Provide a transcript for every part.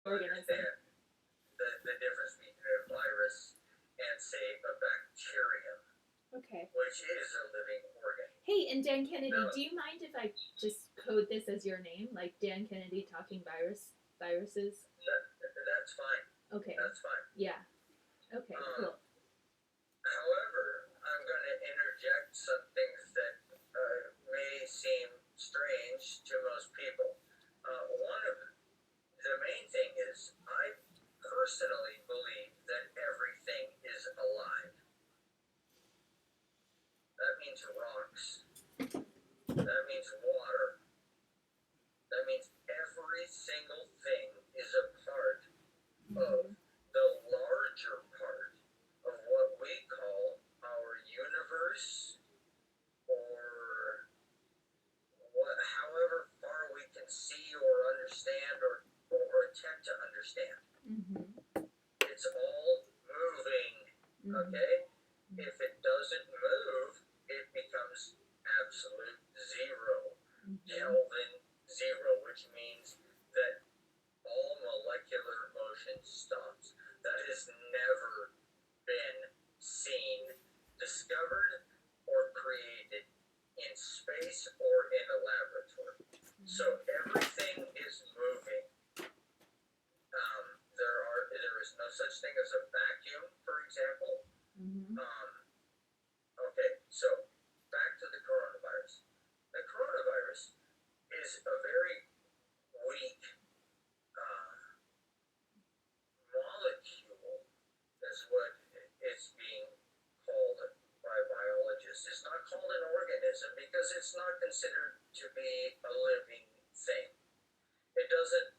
organism. understand the difference between a virus and, say, a bacterium, Okay. which is a living organ. Hey, and Dan Kennedy, No. do you mind if I just code this as your name, like Dan Kennedy talking viruses? That's fine. Okay. That's fine. Yeah. Okay. Cool. However, I'm going to interject some things that may seem strange to most people. One of the main thing is I personally believe that everything is alive. That means rocks. That means water. That means every single thing is a part of the larger part of what we call our universe, or however far we can see or understand or attempt to understand. It's all moving, okay? If it doesn't move, it becomes absolute zero. Kelvin zero, which means that all molecular motion stops. That has never been seen, discovered, or created in space or in a laboratory. So everything is moving. There is no such thing as a vacuum, for example. Okay, so back to the coronavirus. The coronavirus is a very weak molecule, is what it's being called by biologists. It's not called an organism because it's not considered to be a living thing. It doesn't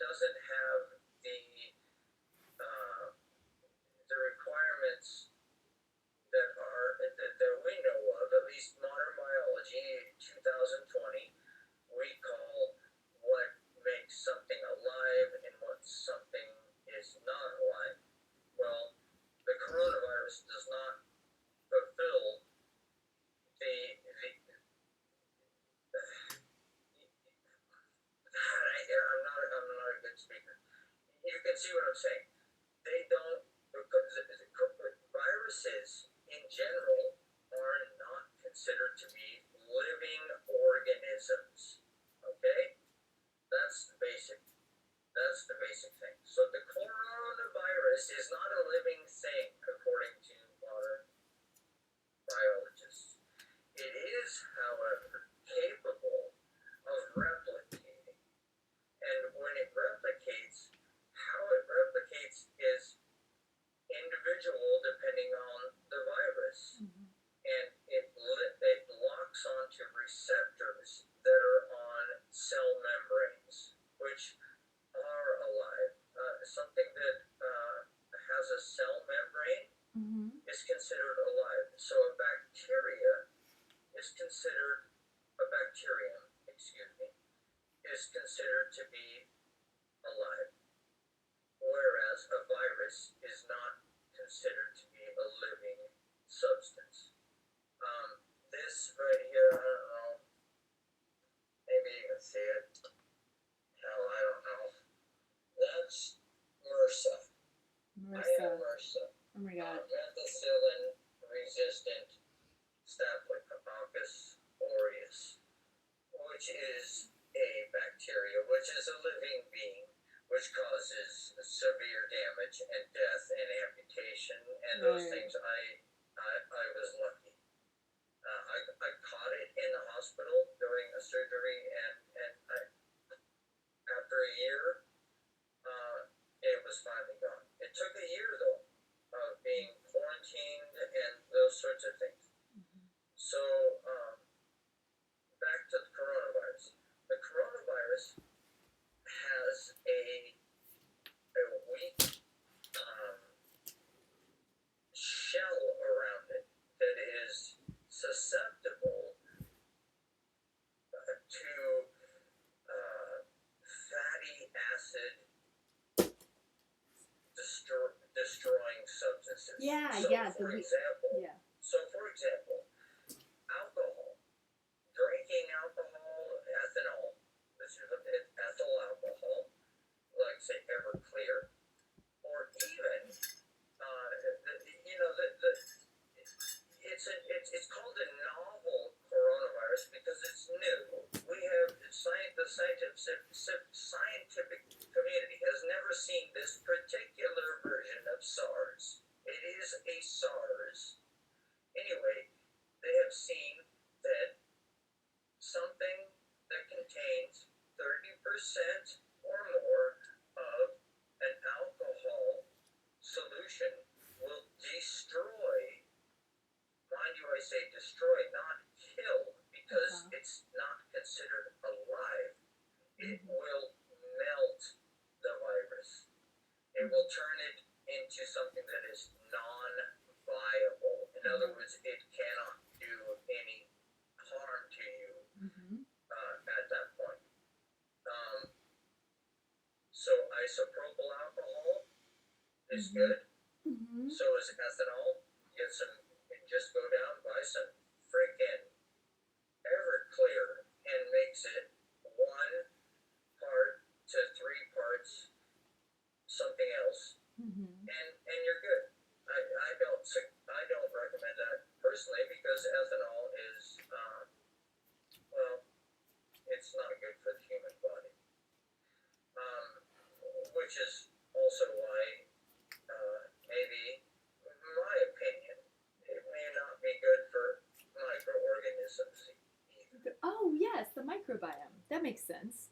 have the requirements that we know of, at least modern biology, 2020, we call what makes something alive and what something is not alive. Well, the coronavirus does not fulfill I'm not a good speaker. You can see what I'm saying. They don't, because viruses in general are not considered to be living organisms. Okay? That's the basic thing. So the coronavirus is not a living thing, according to modern biologists. It is, however, capable of replicating. And when it replicates, how it replicates is individual depending on the virus. And it locks onto receptors that are on cell membranes, which are alive. Something that has a cell membrane is considered alive. So a bacterium is considered to be alive, whereas a virus is not considered to be a living substance. This right here, I don't know, maybe you can see it. Hell, I don't know. That's MRSA. I have MRSA. Oh my god. Methicillin-resistant Staphylococcus aureus, which is a bacteria, which is a living being, which causes severe damage and death and amputation and those things. I was lucky. I caught it in the hospital during a surgery, and after a year, it was finally gone. It took a year, though, of being quarantined and those sorts of things. So, back to the coronavirus. The coronavirus has a weak shell around it that is susceptible to fatty acid destroying substances. For example, alcohol. Drinking alcohol, ethanol, this is ethyl alcohol, like say Everclear, or even, it's called a novel coronavirus because it's new. We have the scientific community has never seen this particular version of SARS. It is a SARS. Anyway, they have seen that something that contains 30% or more of an alcohol solution will destroy, mind you, I say destroy, not kill, because it's not considered alive. It will melt the virus. It will turn it into something that is non-viable. In other words, it cannot do any harm to you at that point. So isopropyl alcohol is good. So is ethanol. Just go down, buy some freaking Everclear, and mix it 1 part to 3 parts something else, and you're good. I don't recommend that personally because ethanol is it's not good for the human body, which is also why maybe, in my opinion, it may not be good for microorganisms either. Oh yes, the microbiome. That makes sense.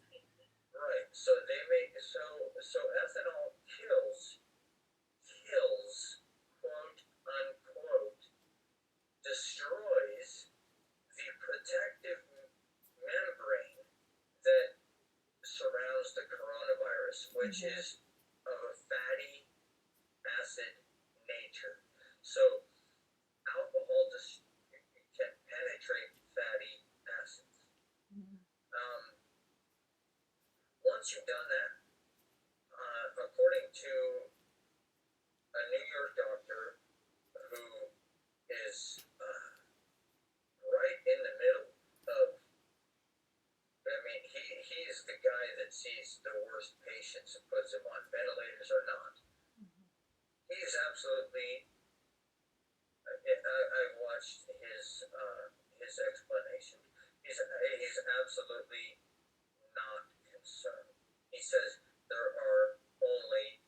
Right. So ethanol kills, quote unquote, destroys the protective membrane that surrounds the coronavirus, which is of a fatty acid nature. So alcohol can penetrate fatty acids. Once you've done that, according to a New York doctor who is right in the middle of, he's the guy that sees the worst patients and puts them on ventilators or not. He's absolutely, I watched his explanation. He's absolutely not concerned. He says there are only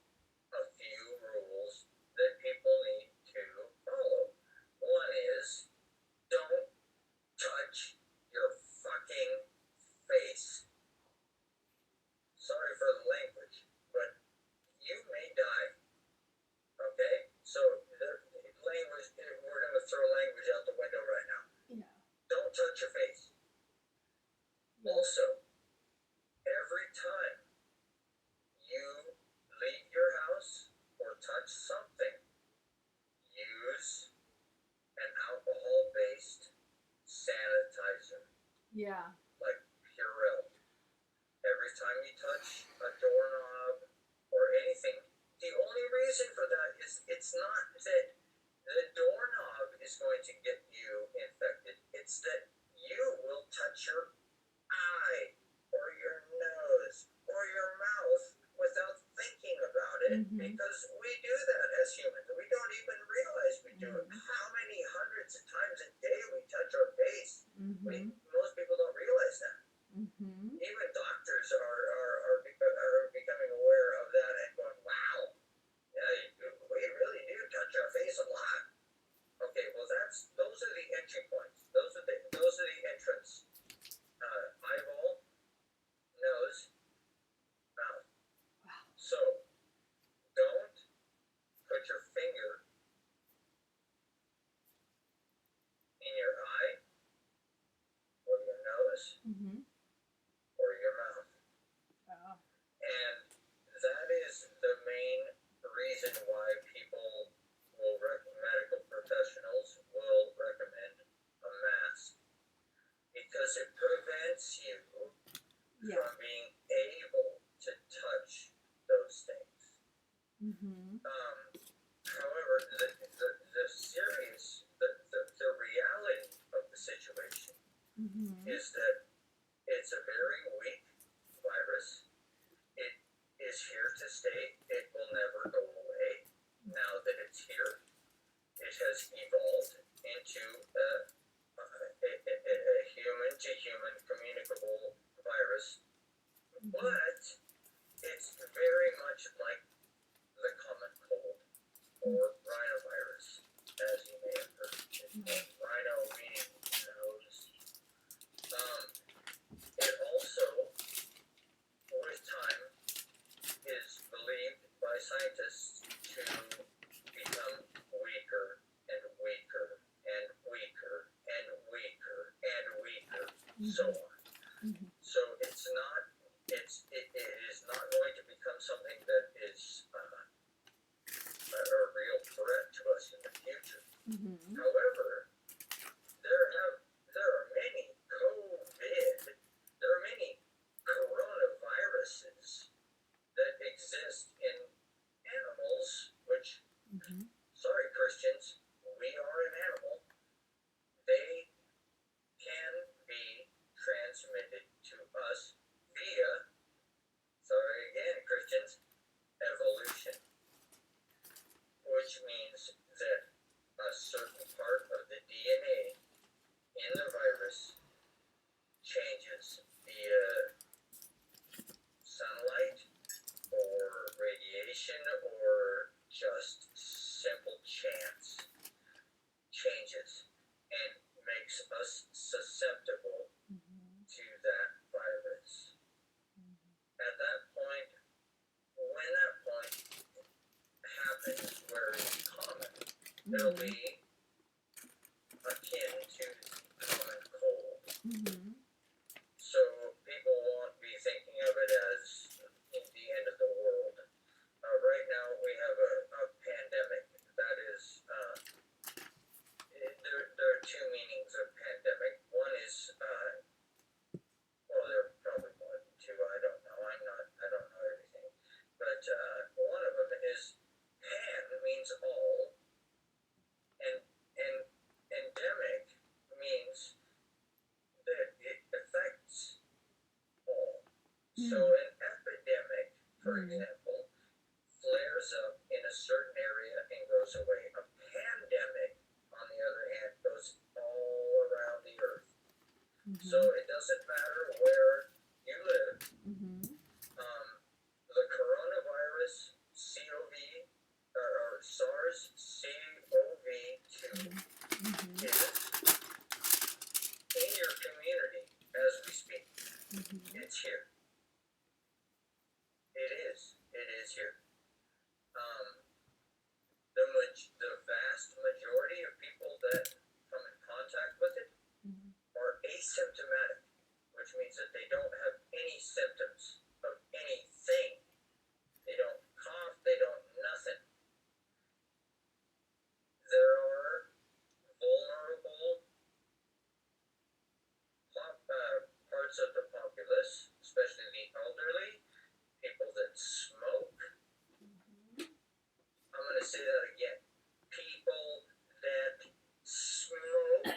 a few rules that people need to follow. One is, don't touch your fucking face. Sorry for the language, but you may die. Okay? So we're going to throw language out the window right now. Yeah. Don't touch your face. Also, every time you leave your house or touch something, use an alcohol-based sanitizer. Yeah. Like Purell. Every time you touch a doorknob or anything, the only reason for that is it's not that the doorknob is going to get you infected. It's that you will touch your eye or your nose or your mouth without thinking about it, because we do that as humans. We don't even realize we do it. How many hundreds of times a day we touch our face? Most people don't realize that. Even doctors are becoming aware of that and going, wow, yeah, we really do touch our face a lot. Okay, well those are the entry points. Those are the entrance. Eyeball, nose, mouth. Wow. So don't put your finger in your eye or your nose or your mouth. Oh. And that is the main reason why medical professionals will recommend a mask, because it prevents you from being able to touch those things. However, the reality of the situation is that it's a very weak virus. It is here to state. It will never go away now that it's here. It has evolved into a human-to-human communicable virus, but it's very much like the common cold or rhinovirus, as you may have heard. Rhino meaning nose. It also, with time, is believed by scientists to become weaker and weaker and weaker and weaker and weaker, so on. So it is not going to become something that is a real threat to us in the future. However, there are many coronaviruses that exist in animals, which, sorry Christians, we are an animal. They can be transmitted to us via, sorry again Christians, evolution, which means that a certain part of the DNA in the virus changes via sunlight or radiation or just simple chance changes and makes us susceptible to that virus. At that point, when that point happens where it's common, it'll be akin to common cold. So people won't be thinking of it as the end of the world. Right now we have a pandemic that is, there are two meanings of pandemic. One is, well, there are probably more than two, I don't know. I don't know everything. But one of them is pan means all, and endemic means that it affects all. So an epidemic, for example, flares up in a certain area and goes away. A pandemic, on the other hand, goes all around the earth. So it doesn't matter where you live. The coronavirus CoV or SARS-CoV-2 is in your community as we speak. It's here. It is here. The vast majority of people that come in contact with it are asymptomatic, which means that they don't have any symptoms of anything. They don't cough, they don't nothing. There are vulnerable parts of the populace, especially the elderly, people that smoke. I'm going to say that again. People that smoke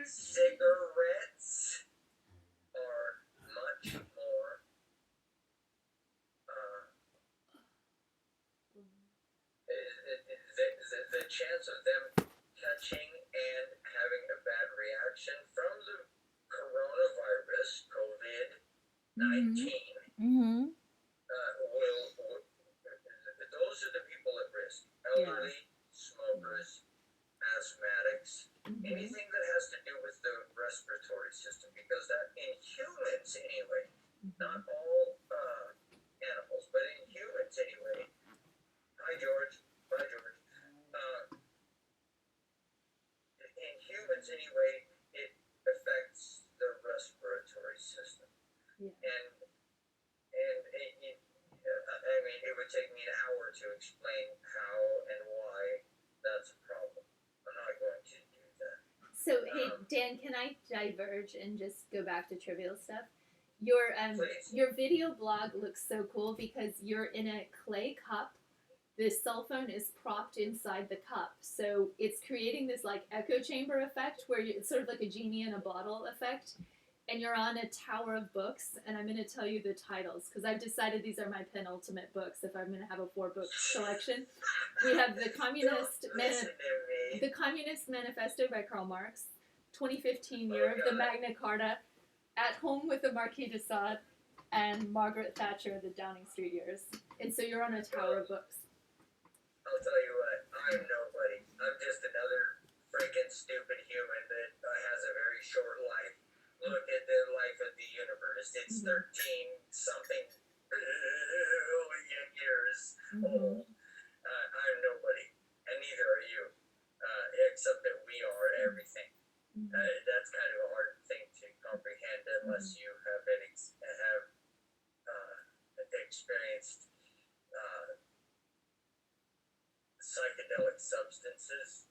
cigarettes are much more the chance of them catching and having a bad reaction from the coronavirus, COVID-19, those are the people at risk. Elderly, smokers, asthmatics, anything that has to do with the respiratory system, because that, in humans anyway, not all animals, but in humans anyway. Hi George. Bye George. In humans anyway, it affects the respiratory system. And I mean, it would take me an hour to explain how and why that's a problem. I'm not going to do that. So, hey, Dan, can I diverge and just go back to trivial stuff? Your video blog looks so cool because you're in a clay cup. The cell phone is propped inside the cup. So it's creating this like echo chamber effect where it's sort of like a genie in a bottle effect. and you're on a tower of books, and I'm going to tell you the titles because I've decided these are my penultimate books if I'm going to have a 4-book collection. We have the Communist Manifesto by Karl Marx, 2015 Year of the Magna Carta, At Home with the Marquis de Sade, and Margaret Thatcher, The Downing Street Years. And so you're on a tower of books. I'll tell you what, I'm nobody. I'm just another freaking stupid human that has a very short life. Look at the life of the universe. It's 13-something billion years old. I'm nobody, and neither are you, except that we are everything. That's kind of a hard thing to comprehend unless you have experienced psychedelic substances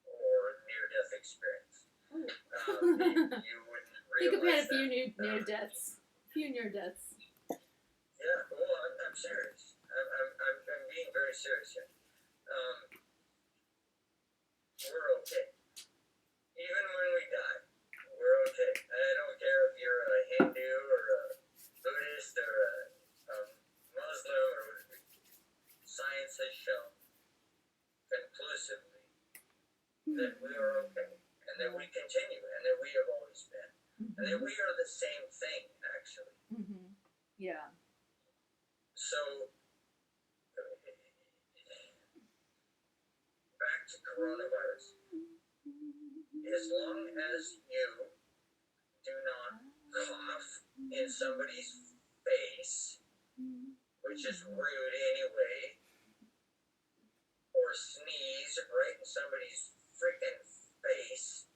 or near-death experience. You wouldn't realize think I've had a few that. near-deaths. Yeah, well, I'm serious. I'm being very serious here. We're okay. Even when we die, we're okay. I don't care if you're a Hindu or a Buddhist or a Muslim or science has shown conclusively that we are okay, and that we continue, and that we have always been, and that we are the same thing, actually. Yeah. So, back to coronavirus. As long as you do not cough in somebody's face, which is rude anyway, or sneeze right in somebody's freaking face,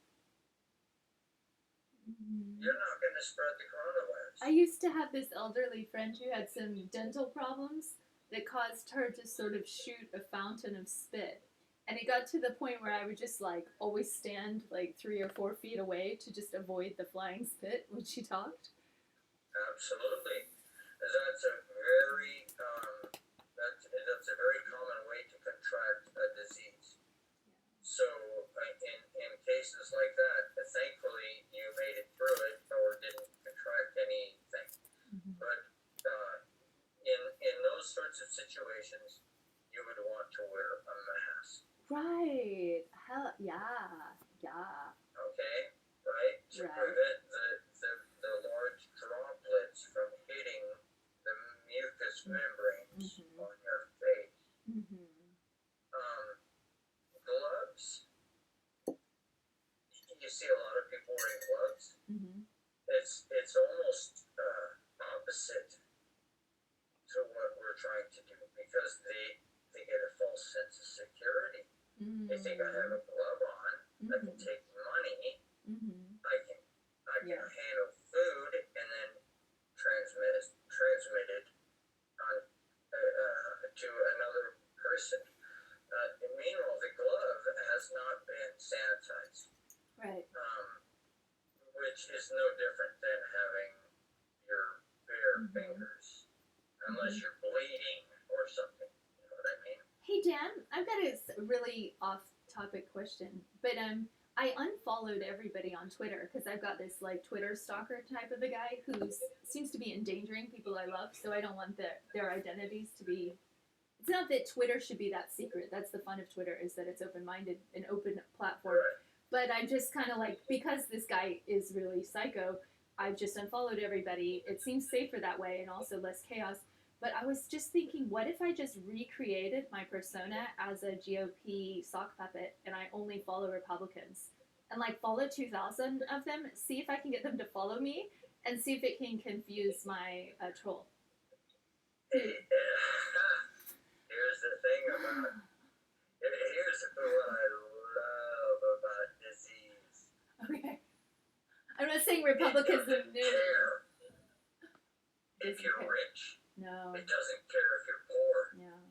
you're not going to spread the coronavirus. I used to have this elderly friend who had some dental problems that caused her to sort of shoot a fountain of spit. And it got to the point where I would just always stand 3 or 4 feet away to just avoid the flying spit when she talked. Absolutely. That's a very that's a very common way to contract a disease. So in cases like that, thankfully you made it through it or didn't contract anything. But in those sorts of situations, you would want to wear a mask. Right. Hell yeah. Yeah. Okay. Right. To prevent the large droplets from hitting the mucous membranes on your face. Gloves. You see a lot of people wearing gloves. It's almost opposite to what we're trying to do because they get a false sense of security. They think I have a glove on. I can take money. I can handle food and then transmit it on to another person. Meanwhile, the glove has not been sanitized. Right. Which is no different than having your bare fingers, unless you're bleeding or something. You know what I mean? Hey Dan, I've got a really off-topic question, but I unfollowed everybody on Twitter because I've got this Twitter stalker type of a guy who seems to be endangering people I love, so I don't want their identities to be. It's not that Twitter should be that secret. That's the fun of Twitter, is that it's open-minded, an open platform. Right. But I'm just kind of because this guy is really psycho, I've just unfollowed everybody. It seems safer that way and also less chaos. But I was just thinking, what if I just recreated my persona as a GOP sock puppet and I only follow Republicans? And follow 2,000 of them, see if I can get them to follow me, and see if it can confuse my troll. Here's the thing about here's what I love about disease. Okay. I'm not saying Republicans are new. If you're rich. No. It doesn't care if you're poor. Yeah.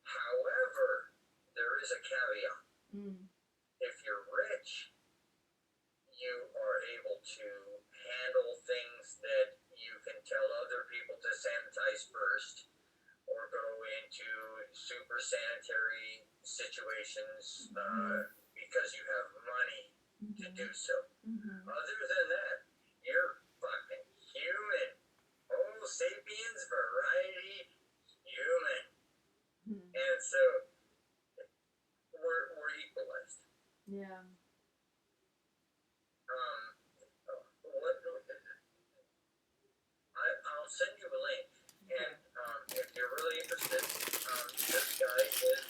However, there is a caveat. If you're rich, you are able to handle things that you can tell other people to sanitize first, or go into super sanitary situations because you have money to do so. Mm-hmm. Other than that, you're fucking human. Homo sapiens variety human. Mm-hmm. And so we're equalized. Yeah. I'll send you a link, and if you're really interested, this guy is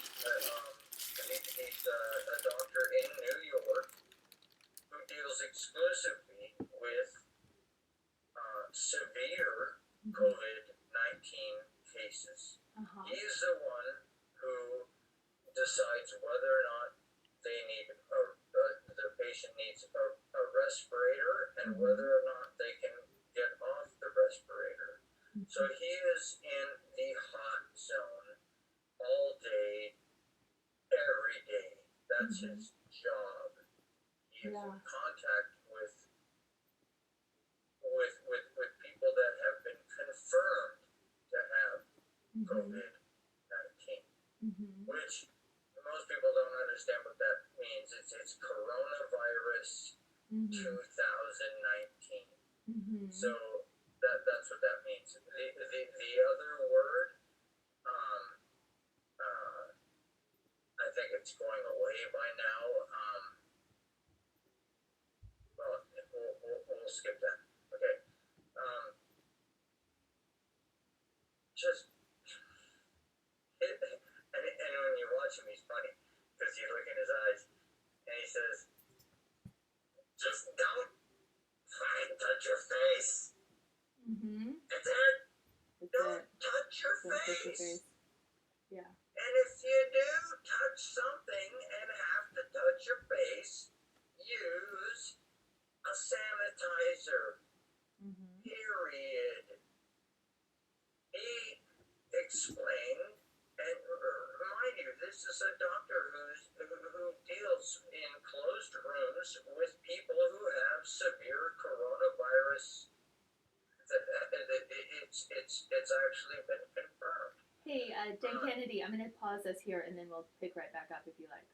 he's a doctor in New York who deals exclusively with severe COVID-19 cases. Uh-huh. He's the one who decides whether or not the patient needs a respirator and whether or not they can get off the respirator. So he is in the hot zone all day, every day. That's his job. He is in contact with people that have been confirmed to have COVID-19, which most people don't understand what that means. It's coronavirus 2019. So that's what that means. The other word, I think it's going away by now. We'll skip that. Okay. Just and when you watch him, he's funny because you look in his eyes and he says, "Just don't try and touch your face." That's it. Don't touch your face. Yeah. And if you do touch something and have to touch your face, use a sanitizer. Period. He explained, and mind you, this is a doctor who deals in closed rooms with people who have severe coronavirus. It's actually been confirmed. Hey, Dan Kennedy, I'm going to pause us here and then we'll pick right back up if you like.